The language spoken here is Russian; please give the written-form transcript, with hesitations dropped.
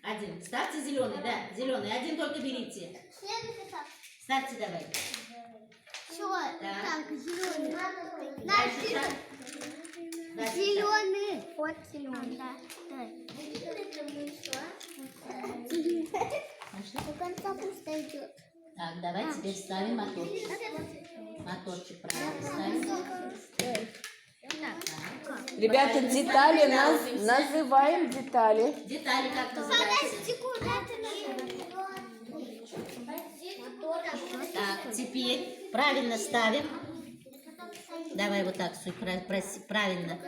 Один. Ставьте зеленый, да, зеленый. Один только берите. Следующий этап. Ставьте давай. Все, так, зеленый. Дальше шаг. Дальше шаг. Зеленый. Вот зеленый. Да. Нашли? До конца пусто идет. Так, давай теперь ставим моторчик. Моторчик правильно ставим. Так. Ребята, детали называем детали. Детали как называются? Так, теперь правильно ставим. Давай вот так, Суй, правильно.